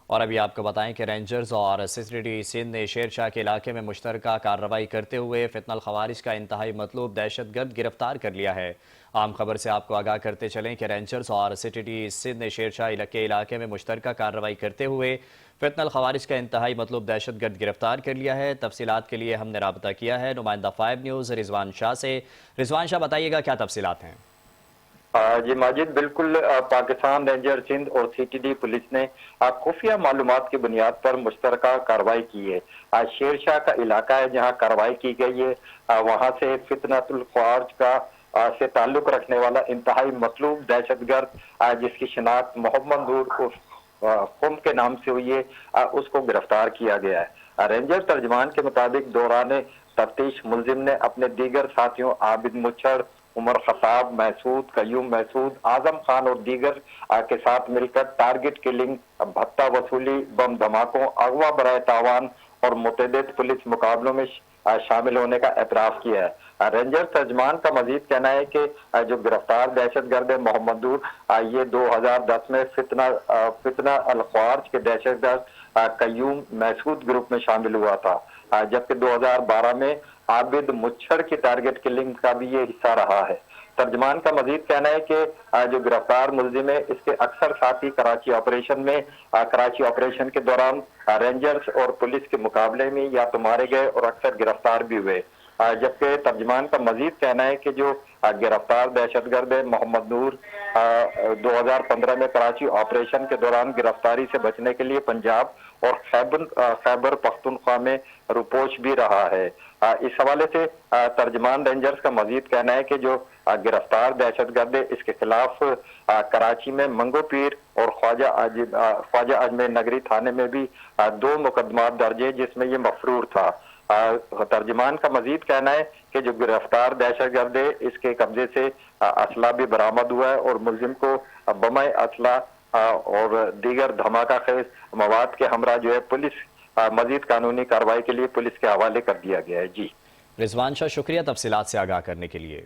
اور ابھی آپ کو بتائیں کہ رینجرز اور سیکورٹی سندھ نے شیر شاہ کے علاقے میں مشترکہ کارروائی کرتے ہوئے فتنہ الخوارج کا انتہائی مطلوب دہشت گرد گرفتار کر لیا ہے۔ عام خبر سے آپ کو آگاہ کرتے چلیں کہ رینجرز اور سیکورٹی سندھ نے شیر شاہ کے علاقے میں مشترکہ کارروائی کرتے ہوئے فتنہ الخوارج کا انتہائی مطلوب دہشت گرد گرفتار کر لیا ہے۔ تفصیلات کے لیے ہم نے رابطہ کیا ہے نمائندہ 5 نیوز رضوان شاہ سے۔ رضوان شاہ بتائیے گا کیا تفصیلات ہیں؟ جی ماجد، بالکل پاکستان رینجر سندھ اور سی ٹی ڈی پولیس نے خفیہ معلومات کی بنیاد پر مشترکہ کارروائی کی ہے۔ شیر شاہ کا علاقہ ہے جہاں کارروائی کی گئی ہے، وہاں سے فتنہ الخوارج کا سے تعلق رکھنے والا انتہائی مطلوب دہشت گرد جس کی شناخت محمد نور قم کے نام سے ہوئی ہے، اس کو گرفتار کیا گیا ہے۔ رینجر ترجمان کے مطابق دوران تفتیش ملزم نے اپنے دیگر ساتھیوں عابد مچھڑ، عمر خطاب محسود، قیوم محسود، اعظم خان اور دیگر کے ساتھ مل کر ٹارگٹ کلنگ، بھتہ وصولی، بم دھماکوں، اغوا برائے تاوان اور متعدد پولیس مقابلوں میں شامل ہونے کا اعتراف کیا ہے۔ رینجر ترجمان کا مزید کہنا ہے کہ جو گرفتار دہشت گرد محمد نور یہ 2010 میں فتنہ الخوارج کے دہشت گرد قیوم محسود گروپ میں شامل ہوا تھا، جبکہ 2012 میں عابد مچھڑ کی ٹارگٹ کلنگ کا بھی یہ حصہ رہا ہے۔ ترجمان کا مزید کہنا ہے کہ جو گرفتار ملزم ہے اس کے اکثر ساتھی کراچی آپریشن کے دوران رینجرز اور پولیس کے مقابلے میں یا تو مارے گئے اور اکثر گرفتار بھی ہوئے، جبکہ ترجمان کا مزید کہنا ہے کہ جو گرفتار دہشت گرد محمد نور 2015 میں کراچی آپریشن کے دوران گرفتاری سے بچنے کے لیے پنجاب اور خیبر پختونخوا میں روپوش بھی رہا ہے۔ اس حوالے سے ترجمان رینجرز کا مزید کہنا ہے کہ جو گرفتار دہشت گرد ہے اس کے خلاف کراچی میں منگو پیر اور خواجہ اجمیر نگری تھانے میں بھی 2 مقدمات درج ہیں جس میں یہ مفرور تھا۔ ترجمان کا مزید کہنا ہے کہ جو گرفتار دہشت گرد ہے اس کے قبضے سے اسلحہ بھی برآمد ہوا ہے اور ملزم کو بم اسلحہ اور دیگر دھماکہ خیز مواد کے ہمراہ جو ہے پولیس مزید قانونی کارروائی کے لیے پولیس کے حوالے کر دیا گیا ہے۔ جی رضوان شاہ، شکریہ تفصیلات سے آگاہ کرنے کے لیے۔